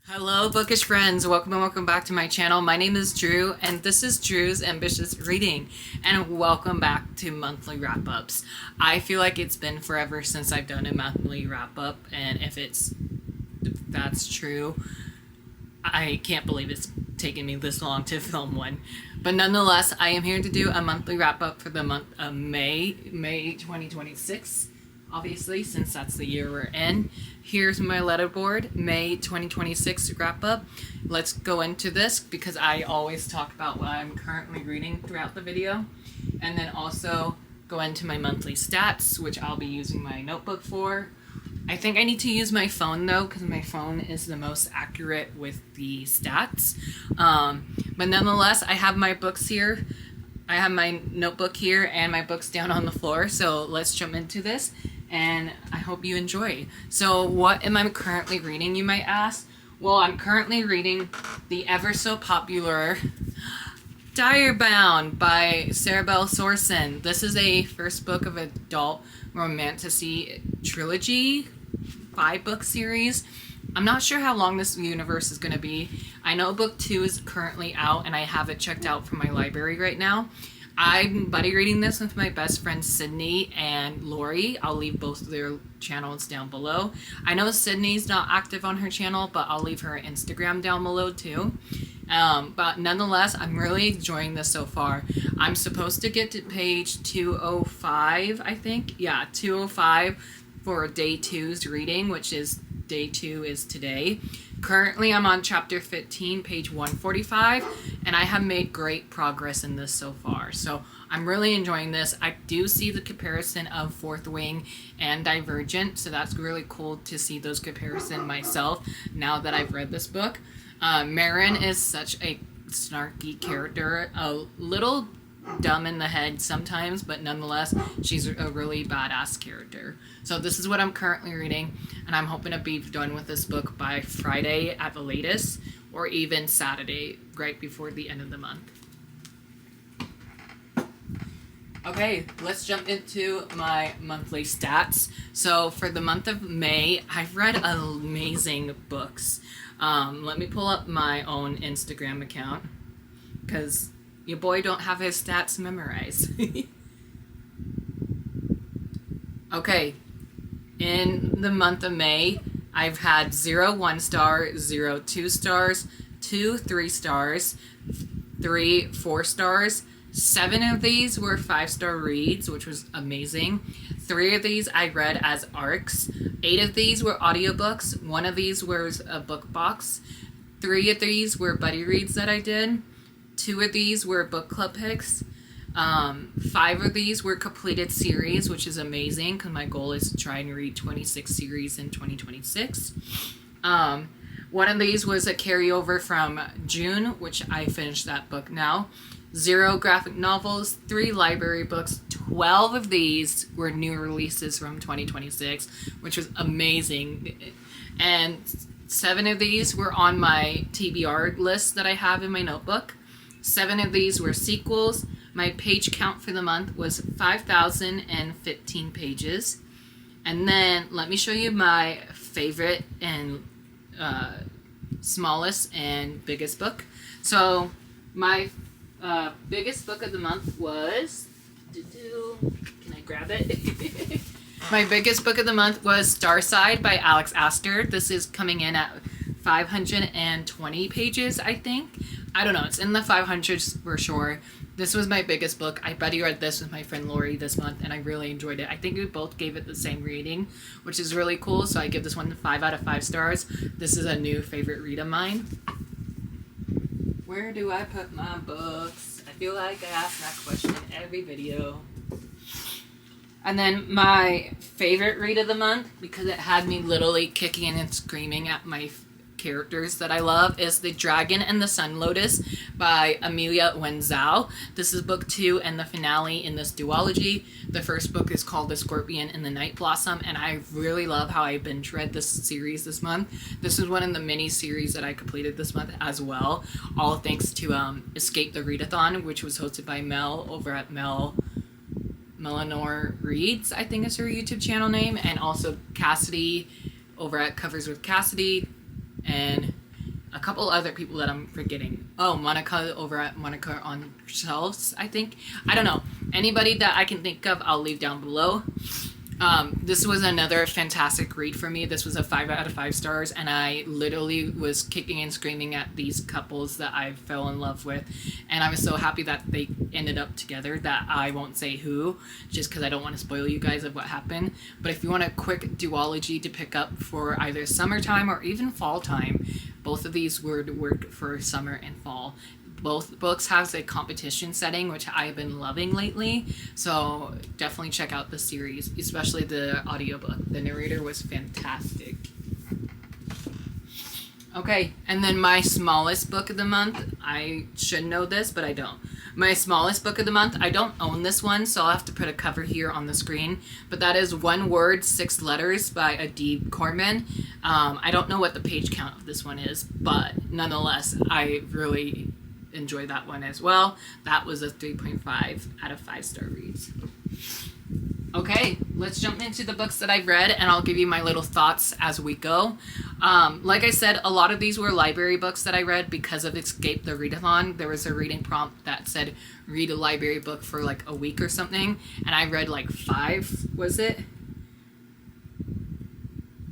Hello bookish friends, welcome back to my channel. My name is Drew and this is Drew's Ambitious Reading, and welcome back to monthly wrap-ups. I feel like it's been forever since I've done a monthly wrap-up, and if that's true, I can't believe it's taken me this long to film one. But nonetheless, I am here to do a monthly wrap-up for the month of May 2026. Obviously, since that's the year we're in. Here's my letterboard, May 2026 wrap-up. Let's go into this because I always talk about what I'm currently reading throughout the video. And then also go into my monthly stats, which I'll be using my notebook for. I think I need to use my phone though, because my phone is the most accurate with the stats. But nonetheless, I have my books here. I have my notebook here and my books down on the floor. So let's jump into this. And I hope you enjoy. So what am I currently reading, you might ask? Well, I'm currently reading the ever so popular Direbound by Sarah Belle Sorsen. This is a first book of adult romantasy trilogy, 5-book series. I'm not sure how long this universe is going to be. I know book 2 is currently out and I have it checked out from my library right now. I'm buddy reading this with my best friends Sydney and Lori. I'll leave both of their channels down below. I know Sydney's not active on her channel, but I'll leave her Instagram down below too. But nonetheless, I'm really enjoying this so far. I'm supposed to get to page 205, I think. Yeah, 205 for day 2's reading, which is day 2 is today. Currently, I'm on chapter 15, page 145, and I have made great progress in this so far. So I'm really enjoying this. I do see the comparison of Fourth Wing and Divergent, so that's really cool to see those comparison myself now that I've read this book. Marin is such a snarky character, a little dumb in the head sometimes, but nonetheless, she's a really badass character. So this is what I'm currently reading, and I'm hoping to be done with this book by Friday at the latest, or even Saturday, right before the end of the month. Okay, let's jump into my monthly stats. So for the month of May, I've read amazing books. Let me pull up my own Instagram account, because your boy don't have his stats memorized. Okay, in the month of May, I've had 0 1-star, 0 2-stars, 2 3-stars, 3 4-stars. 7 of these were 5-star reads, which was amazing. 3 of these I read as arcs. 8 of these were audiobooks. 1 of these was a book box. 3 of these were buddy reads that I did. 2 of these were book club picks. 5 of these were completed series, which is amazing because my goal is to try and read 26 series in 2026. 1 of these was a carryover from June, which I finished that book now. 0 graphic novels, 3 library books. 12 of these were new releases from 2026, which was amazing. And 7 of these were on my TBR list that I have in my notebook. 7 of these were sequels. My page count for the month was 5,015 pages. And then let me show you my favorite and smallest and biggest book. So my biggest book of the month was... Can I grab it? My biggest book of the month was Starside by Alex Astor. This is coming in at 520 pages, I think. I don't know, it's in the 500s for sure. This was my biggest book. I buddy read this with my friend Lori this month, and I really enjoyed it. I think we both gave it the same rating, which is really cool, so I give this one 5 out of 5 stars. This is a new favorite read of mine. Where do I put my books? I feel like I ask that question in every video. And then my favorite read of the month, because it had me literally kicking and screaming at my characters that I love, is The Dragon and the Sun Lotus by Amelia Wenzhou. This is book 2 and the finale in this duology. The first book is called The Scorpion and the Night Blossom, and I really love how I binge read this series this month. This is one of the mini series that I completed this month as well, all thanks to Escape the Readathon, which was hosted by Mel over at Melanor Reads, I think is her YouTube channel name, and also Cassidy over at Covers with Cassidy. And a couple other people that I'm forgetting. Oh, Monica over at Monica on Shelves, I think. I don't know. Anybody that I can think of, I'll leave down below. This was another fantastic read for me. This was a 5 out of 5 stars, and I literally was kicking and screaming at these couples that I fell in love with, and I was so happy that they ended up together that I won't say who, just because I don't want to spoil you guys of what happened. But if you want a quick duology to pick up for either summertime or even fall time, both of these would work for summer and fall. Both books has a competition setting, which I've been loving lately, so definitely check out the series, especially the audiobook. The narrator was fantastic. Okay, and then my smallest book of the month, I should know this, but I don't. My smallest book of the month, I don't own this one, so I'll have to put a cover here on the screen, but that is One Word, 6 Letters by Adib Corman. I don't know what the page count of this one is, but nonetheless, I really enjoy that one as well. That was a 3.5 out of 5 star reads. Okay, let's jump into the books that I've read, and I'll give you my little thoughts as we go. Like I said, a lot of these were library books that I read because of Escape the Readathon. There was a reading prompt that said read a library book for like a week or something, and I read like 5, was it?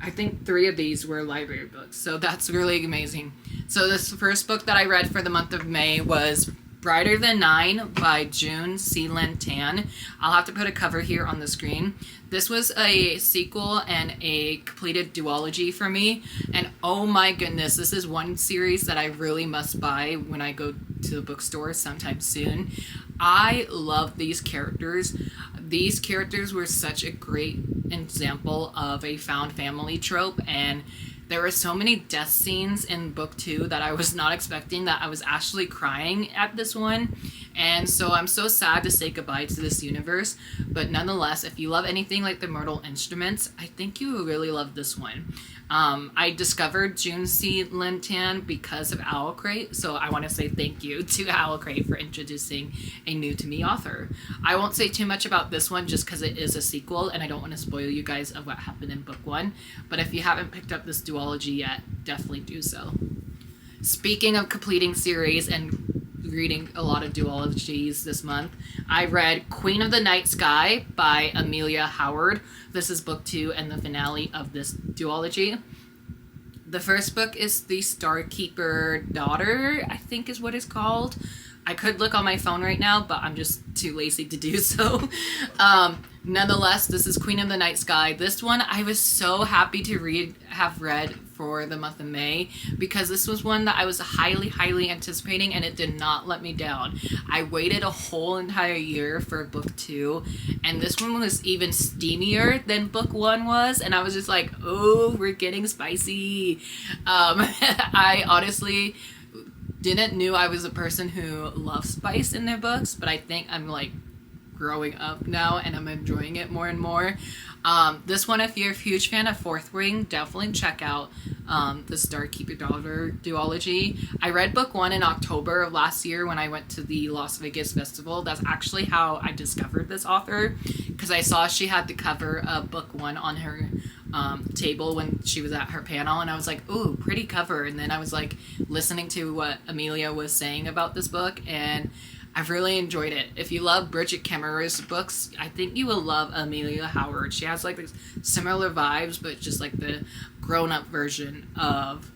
I think 3 of these were library books, so that's really amazing. So this first book that I read for the month of May was Brighter Than 9 by June Seelan Tan. I'll have to put a cover here on the screen. This was a sequel and a completed duology for me, and oh my goodness, this is one series that I really must buy when I go to the bookstore sometime soon. I love these characters. These characters were such a great example of a found family trope, and there were so many death scenes in book 2 that I was not expecting, that I was actually crying at this one. And so I'm so sad to say goodbye to this universe. But nonetheless, if you love anything like the Mortal Instruments, I think you will really love this one. I discovered June C. Lintan because of Owlcrate, so I want to say thank you to Owlcrate for introducing a new to me author. I won't say too much about this one just because it is a sequel and I don't want to spoil you guys of what happened in book 1, but if you haven't picked up this duology yet, definitely do so. Speaking of completing series and reading a lot of duologies this month, I read Queen of the Night Sky by Amelia Howard. This is book 2 and the finale of this duology. The first book is The Starkeeper Daughter, I think is what it's called. I could look on my phone right now, but I'm just too lazy to do so. Nonetheless, this is Queen of the Night Sky. This one I was so happy to have read for the month of May, because this was one that I was highly anticipating, and it did not let me down. I waited a whole entire year for book 2, and this one was even steamier than book 1 was, and I was just like, oh, we're getting spicy. I honestly didn't knew I was a person who loves spice in their books, but I think I'm like growing up now and I'm enjoying it more and more. This one, if you're a huge fan of Fourth Wing, definitely check out the Starkeeper Daughter duology. I read book 1 in October of last year when I went to the Las Vegas Festival. That's actually how I discovered this author, because I saw she had the cover of book 1 on her table when she was at her panel, and I was like, ooh, pretty cover. And then I was like listening to what Amelia was saying about this book, and I've really enjoyed it. If you love Bridget Kemmerer's books, I think you will love Amelia Howard. She has like similar vibes, but just like the grown-up version of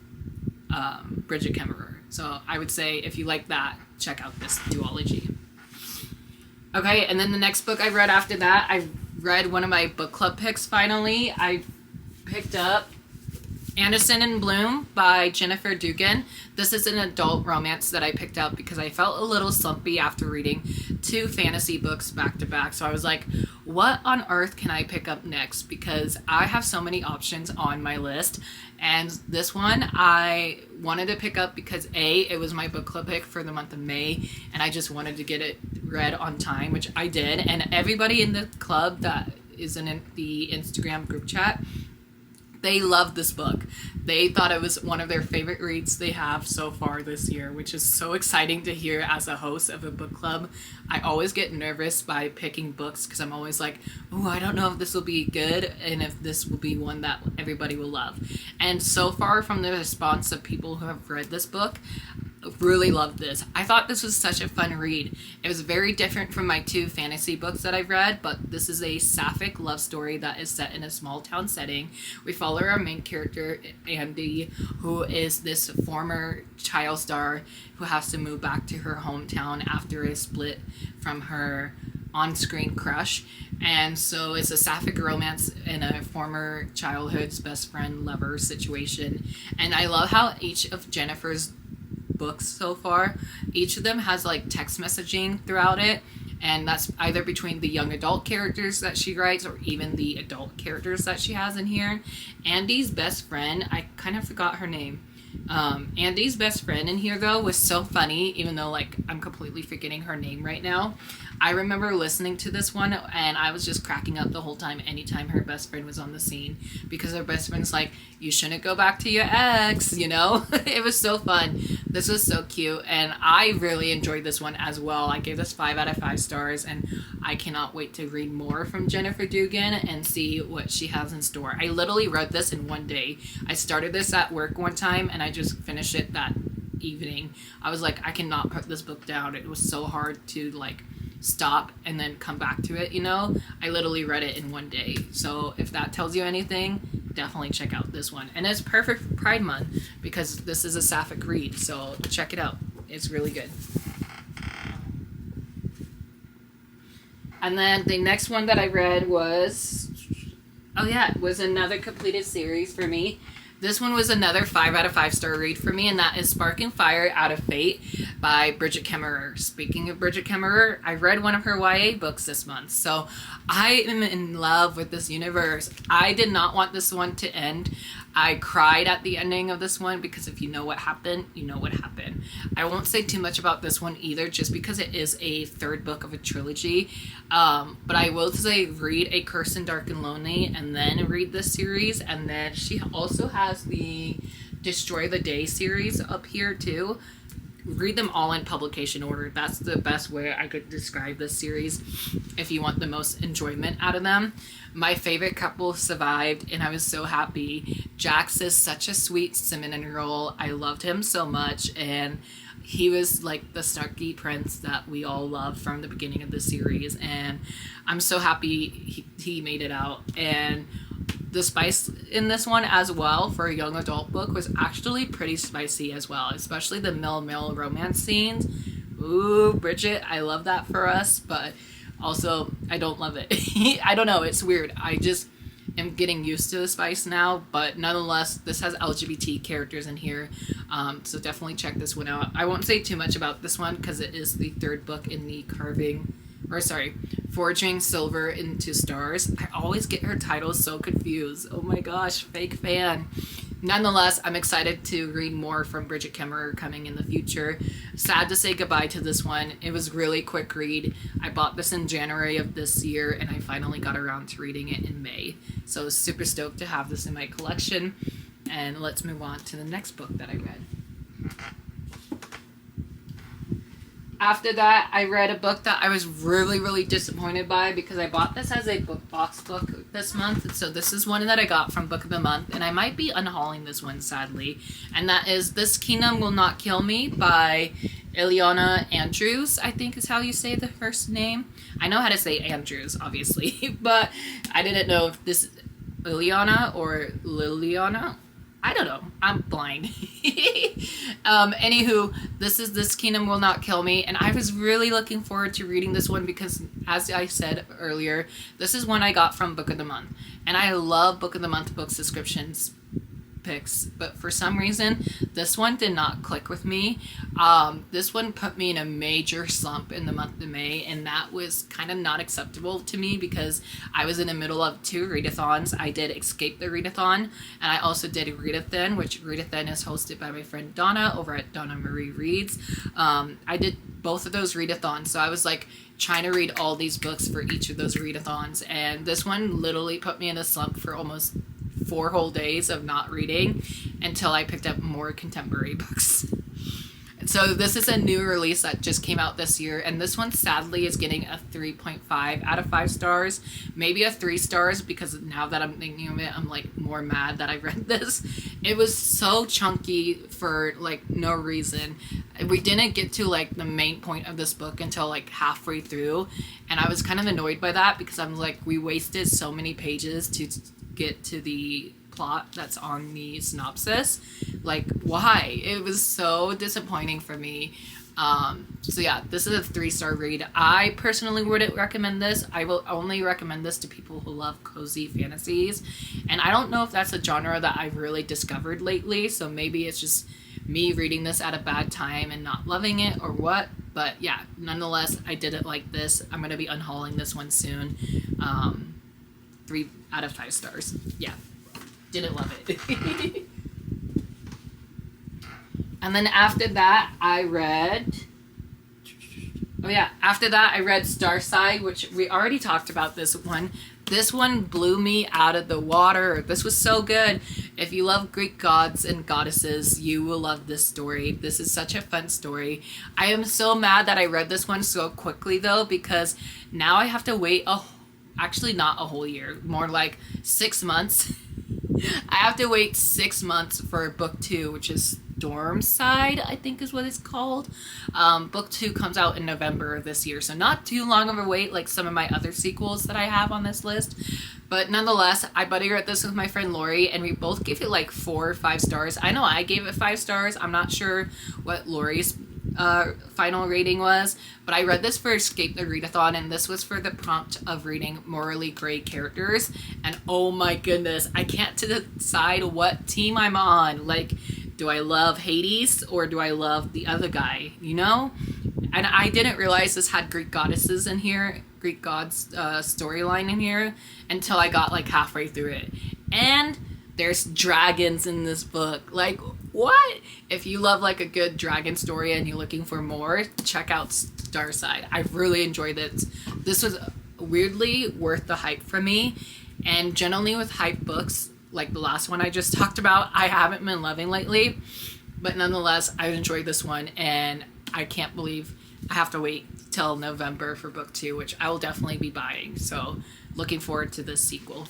Bridget Kemmerer. So I would say if you like that, check out this duology. Okay, and then the next book I read after that, I read one of my book club picks finally. I picked up Anderson and Bloom by Jennifer Dugan. This is an adult romance that I picked up because I felt a little slumpy after reading 2 fantasy books back to back. So I was like, what on earth can I pick up next? Because I have so many options on my list. And this one I wanted to pick up because A, it was my book club pick for the month of May, and I just wanted to get it read on time, which I did. And everybody in the club that is in the Instagram group chat They loved this book. They thought it was one of their favorite reads they have so far this year, which is so exciting to hear as a host of a book club. I always get nervous by picking books because I'm always like, oh, I don't know if this will be good and if this will be one that everybody will love. And so far from the response of people who have read this book, really loved this. I thought this was such a fun read. It was very different from my 2 fantasy books that I've read, but this is a sapphic love story that is set in a small town setting. We follow our main character, Andy, who is this former child star who has to move back to her hometown after a split from her on-screen crush. And so it's a sapphic romance in a former childhood's best friend lover situation. And I love how each of Jennifer's books so far, each of them has like text messaging throughout it, and that's either between the young adult characters that she writes or even the adult characters that she has in here. Andy's best friend, I kind of forgot her name. Andy's best friend in here though was so funny, even though like I'm completely forgetting her name right now. I remember listening to this one and I was just cracking up the whole time anytime her best friend was on the scene, because her best friend's like, you shouldn't go back to your ex, you know? It was so fun. This was so cute, and I really enjoyed this one as well. I gave this 5 out of 5 stars, and I cannot wait to read more from Jennifer Dugan and see what she has in store. I literally read this in one day. I started this at work one time and I just finished it that evening. I was like, I cannot put this book down. It was so hard to like stop and then come back to it, you know? I literally read it in one day. So if that tells you anything, definitely check out this one. And it's perfect for Pride Month because this is a sapphic read, so check it out. It's really good. And then the next one that I read was, was another completed series for me. This one was another 5 out of 5 star read for me, and that is Sparking Fire Out of Fate by Bridget Kemmerer. Speaking of Bridget Kemmerer, I read one of her YA books this month, so I am in love with this universe. I did not want this one to end. I cried at the ending of this one because if you know what happened, you know what happened. I won't say too much about this one either, just because it is a 3rd book of a trilogy. But I will say read A Curse in Dark and Lonely and then read this series. And then she also has the Destroy the Day series up here too. Read them all in publication order. That's the best way I could describe this series if you want the most enjoyment out of them. My favorite couple survived, and I was so happy. Jax is such a sweet cinnamon roll. I loved him so much, and he was like the snarky prince that we all loved from the beginning of the series, and I'm so happy he made it out. And the spice in this one as well for a young adult book was actually pretty spicy as well, especially the male romance scenes. Ooh, Bridget, I love that for us, but also I don't love it. I don't know, it's weird. I just am getting used to the spice now, but nonetheless, this has LGBT characters in here, so definitely check this one out. I won't say too much about this one because it is the 3rd book in the Forging Silver into Stars. I always get her titles so confused. Oh my gosh, fake fan. Nonetheless, I'm excited to read more from Bridget Kemmerer coming in the future. Sad to say goodbye to this one. It was really quick read. I bought this in January of this year, and I finally got around to reading it in May. So super stoked to have this in my collection. And let's move on to the next book that I read. After that, I read a book that I was really, really disappointed by because I bought this as a book box book this month. So this is one that I got from Book of the Month, and I might be unhauling this one, sadly. And that is This Kingdom Will Not Kill Me by Ileana Andrews, I think is how you say the first name. I know how to say Andrews, obviously, but I didn't know if this is Ileana or Liliana. I don't know. I'm blind. Anywho, This Kingdom Will Not Kill Me, and I was really looking forward to reading this one because, as I said earlier, this is one I got from Book of the Month, and I love Book of the Month book subscriptions picks, but for some reason this one did not click with me. This one put me in a major slump in the month of May, and that was kind of not acceptable to me because I was in the middle of 2 readathons. I did Escape the Readathon, and I also did Readathon, which Readathon is hosted by my friend Donna over at Donna Marie Reads. I did both of those readathons, so I was like trying to read all these books for each of those readathons, and this one literally put me in a slump for almost 4 whole days of not reading until I picked up more contemporary books. So this is a new release that just came out this year, and this one sadly is getting a 3.5 out of 5 stars, maybe a 3 stars, because now that I'm thinking of it, I'm like more mad that I read this. It was so chunky for like no reason. We didn't get to like the main point of this book until like halfway through, and I was kind of annoyed by that because I'm like, we wasted so many pages to get to the plot that's on the synopsis. Like, why? It was so disappointing for me. So yeah, this is a 3-star read. I personally wouldn't recommend this. I will only recommend this to people who love cozy fantasies, and I don't know if that's a genre that I've really discovered lately, so maybe it's just me reading this at a bad time and not loving it or what. But yeah, nonetheless, I didn't like this. I'm gonna be unhauling this one soon. 3 out of 5 stars. Yeah, didn't love it. And then after that, I read Starside, which we already talked about this one. This one blew me out of the water. This was so good. If you love Greek gods and goddesses, you will love this story. This is such a fun story. I am so mad that I read this one so quickly though, because now I have to wait actually not a whole year, more like 6 months. I have to wait 6 months for book 2, which is Stormside, I think is what it's called. Book 2 comes out in November of this year, so not too long of a wait like some of my other sequels that I have on this list. But nonetheless, I buddy read this with my friend Lori, and we both gave it like 4 or 5 stars. I know I gave it 5 stars. I'm not sure what Lori's final rating was, but I read this for Escape the Readathon, and this was for the prompt of reading morally gray characters, and oh my goodness, I can't decide what team I'm on. Like, do I love Hades or do I love the other guy, you know? And I didn't realize this had Greek goddesses in here, Greek gods storyline in here, until I got like halfway through it. And there's dragons in this book. Like, what? If you love like a good dragon story and you're looking for more, check out Starside. I really enjoyed it. This was weirdly worth the hype for me. And generally with hype books, like the last one I just talked about, I haven't been loving lately. But nonetheless, I enjoyed this one, and I can't believe I have to wait till November for book 2, which I will definitely be buying. So looking forward to this sequel.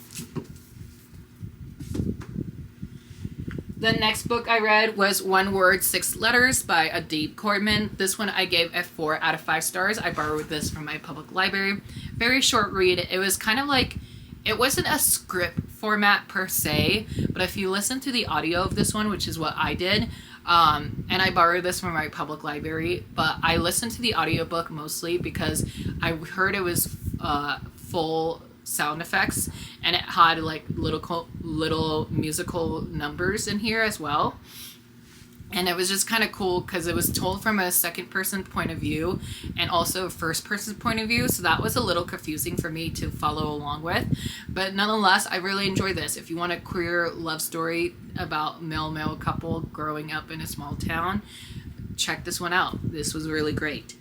The next book I read was One Word, Six Letters by Adib Cortman. This one I gave a 4 out of 5 stars. I borrowed this from my public library. Very short read. It was kind of like, it wasn't a script format per se, but if you listen to the audio of this one, which is what I did, and I borrowed this from my public library, but I listened to the audiobook mostly because I heard it was full sound effects, and it had like little musical numbers in here as well. And it was just kind of cool because it was told from a second person point of view and also a first person point of view. So that was a little confusing for me to follow along with. But nonetheless, I really enjoyed this. If you want a queer love story about male couple growing up in a small town, check this one out. This was really great.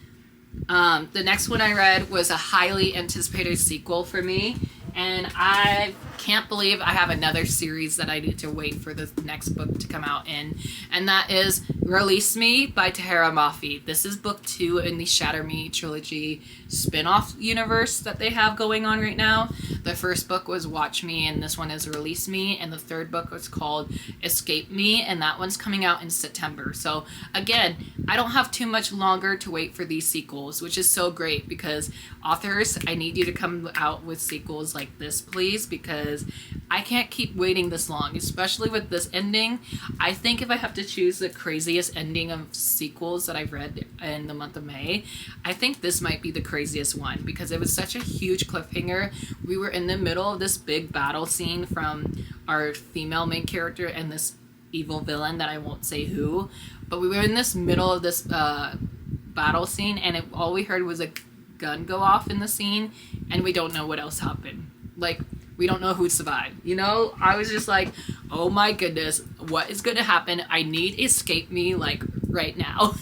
The next one I read was a highly anticipated sequel for me. And I can't believe I have another series that I need to wait for the next book to come out in. And that is Release Me by Tahira Mafi. This is book 2 in the Shatter Me trilogy spin-off universe that they have going on right now. The first book was Watch Me, and this one is Release Me. And the third book was called Escape Me, and that one's coming out in September. So again, I don't have too much longer to wait for these sequels, which is so great because authors, I need you to come out with sequels like this, please, because I can't keep waiting this long, especially with this ending. I think if I have to choose the craziest ending of sequels that I've read in the month of May, I think this might be the craziest one because it was such a huge cliffhanger. We were in the middle of this big battle scene from our female main character and this evil villain that I won't say who, but we were in this middle of this battle scene, and all we heard was a gun go off in the scene, and we don't know what else happened. Like, we don't know who survived, you know? I was just like, oh my goodness, what is going to happen? I need Escape Me, like, right now.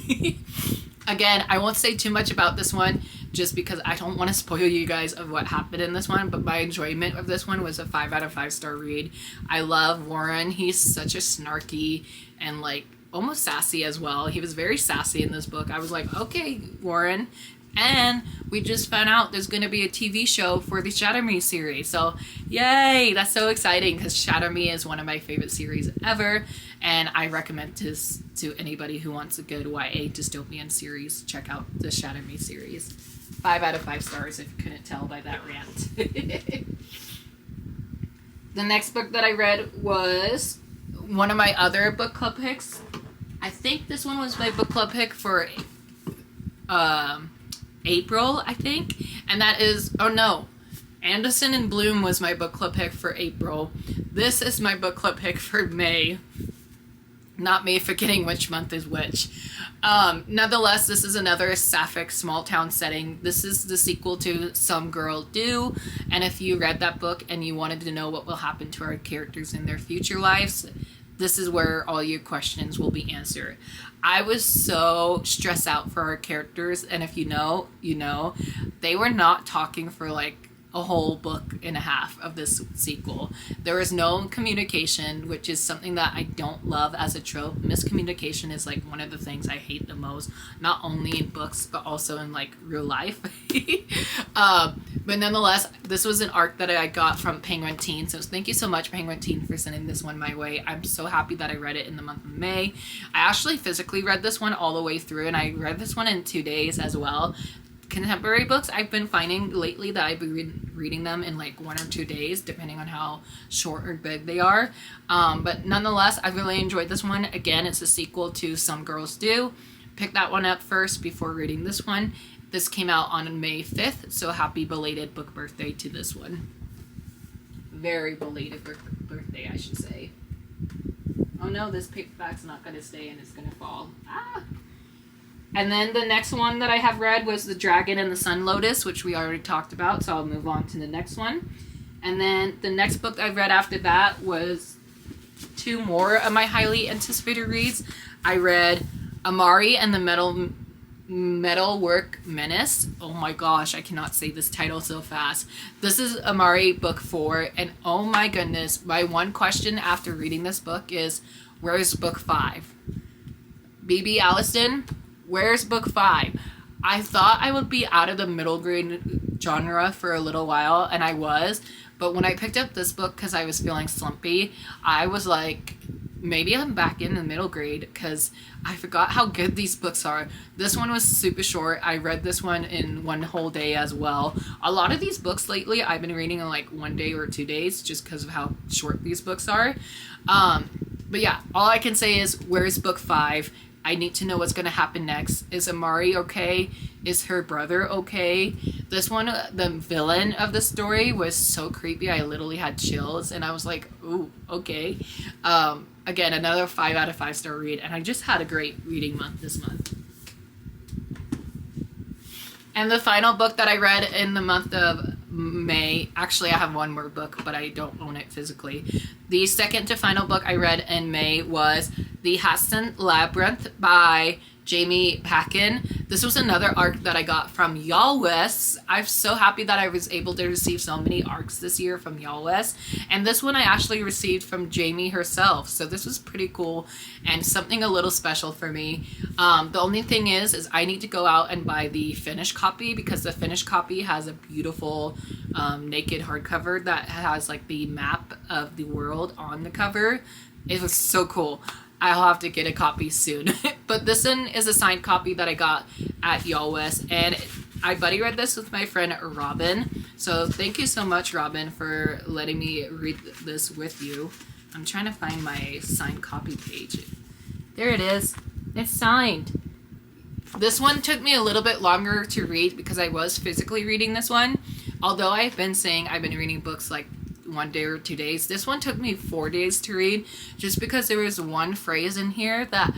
Again, I won't say too much about this one. just because I don't want to spoil you guys of what happened in this one, but my enjoyment of this one was a 5 out of 5 star read. I love Warren. He's such a snarky and like almost sassy as well. He was very sassy in this book. I was like, okay, Warren. And we just found out there's going to be a TV show for the Shatter Me series. So, yay! That's so exciting because Shatter Me is one of my favorite series ever. And I recommend this to anybody who wants a good YA dystopian series. Check out the Shatter Me series. 5 out of 5 stars if you couldn't tell by that rant. The next book that I read was one of my other book club picks. I think this one was my book club pick for April, I think. And that is, oh no, Anderson and Bloom was my book club pick for April. This is my book club pick for May. Not me forgetting which month is which. Nonetheless, this is another sapphic small town setting. This is the sequel to Some Girl Do. And if you read that book and you wanted to know what will happen to our characters in their future lives, this is where all your questions will be answered. I was so stressed out for our characters, and if you know, you know, they were not talking for like a whole book and a half of this sequel. There was no communication, which is something that I don't love as a trope. Miscommunication is like one of the things I hate the most, not only in books but also in like real life. But nonetheless, this was an arc that I got from Penguin Teen, so thank you so much, Penguin Teen, for sending this one my way. I'm so happy that I read it in the month of May. I actually physically read this one all the way through, and I read this one in 2 days as well. Contemporary books, I've been finding lately that I've been reading them in like 1 or 2 days, depending on how short or big they are. But nonetheless, I really enjoyed this one. Again, it's a sequel to Some Girls Do. Pick that one up first before reading this one. This came out on May 5th, so happy belated book birthday to this one. Very belated birthday, I should say. Oh no, this paperback's not going to stay and it's going to fall. Ah! And then the next one that I have read was The Dragon and the Sun Lotus, which we already talked about, so I'll move on to the next one. And then the next book I read after that was 2 more of my highly anticipated reads. I read Amari and the Metalwork Menace. Oh my gosh, I cannot say this title so fast. This is Amari book 4, and oh my goodness, my one question after reading this book is, where's book 5? BB Alliston, where's book 5? I thought I would be out of the middle grade genre for a little while, and I was. But when I picked up this book because I was feeling slumpy, I was like, maybe I'm back in the middle grade because I forgot how good these books are. This one was super short. I read this one in 1 whole day as well. A lot of these books lately I've been reading in like 1 day or 2 days just because of how short these books are. But yeah, all I can say is, where's book 5? I need to know what's going to happen next. Is Amari okay? Is her brother okay? This one, the villain of the story was so creepy. I literally had chills and I was like, ooh, okay. Again, another 5 out of 5 star read, and I just had a great reading month this month. And the final book that I read in the month of May, actually I have one more book, but I don't own it physically. The second to final book I read in May was The Haston Labyrinth by Jamie Packin. This was another arc that I got from Y'all West. I'm so happy that I was able to receive so many arcs this year from Y'all West. And this one I actually received from Jamie herself. So this was pretty cool and something a little special for me. The only thing is I need to go out and buy the finished copy, because the finished copy has a beautiful naked hardcover that has like the map of the world on the cover. It was so cool. I'll have to get a copy soon. But this one is a signed copy that I got at Y'all West, and I buddy read this with my friend Robin. So thank you so much, Robin, for letting me read this with you. I'm trying to find my signed copy page. There it is. It's signed. This one took me a little bit longer to read because I was physically reading this one. Although I've been saying I've been reading books like 1 day or 2 days. This one took me 4 days to read just because there was one phrase in here that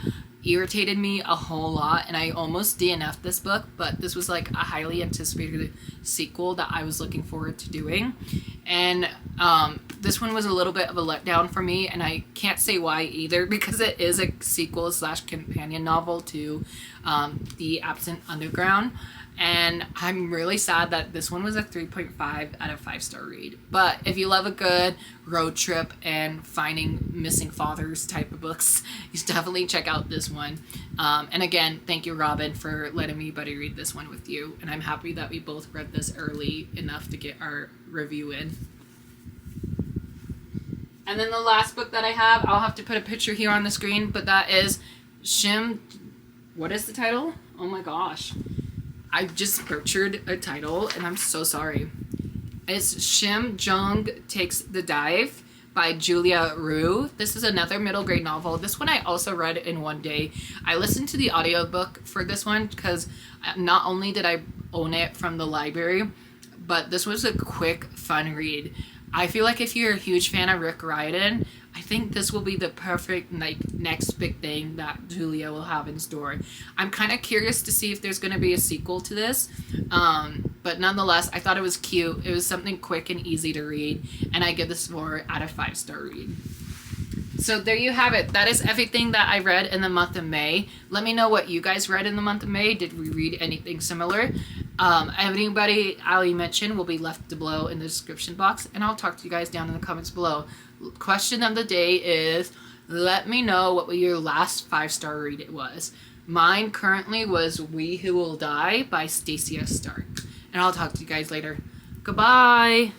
irritated me a whole lot, and I almost DNF'd this book, but this was like a highly anticipated sequel that I was looking forward to doing. And this one was a little bit of a letdown for me, and I can't say why either, because it is a sequel / companion novel to The Absent Underground. And I'm really sad that this one was a 3.5 out of 5-star read. But if you love a good road trip and finding missing fathers type of books, you should definitely check out this one. And again, thank you, Robin, for letting me buddy read this one with you. And I'm happy that we both read this early enough to get our review in. And then the last book that I have, I'll have to put a picture here on the screen, but that is what is the title? Oh my gosh. I just butchered a title, and I'm so sorry. It's Shim Jung Takes the Dive by Julia Rue. This is another middle grade novel. This one I also read in one day. I listened to the audiobook for this one because not only did I own it from the library, but this was a quick, fun read. I feel like if you're a huge fan of Rick Riordan, I think this will be the perfect next big thing that Julia will have in store. I'm kind of curious to see if there's going to be a sequel to this, but nonetheless, I thought it was cute. It was something quick and easy to read, and I give this 4 out of 5-star read. So there you have it. That is everything that I read in the month of May. Let me know what you guys read in the month of May. Did we read anything similar? Anybody Ali mentioned will be left below in the description box, and I'll talk to you guys down in the comments below. Question of the day is, let me know what your last 5-star read it was. Mine currently was We Who Will Die by Stacia Stark. And I'll talk to you guys later. Goodbye!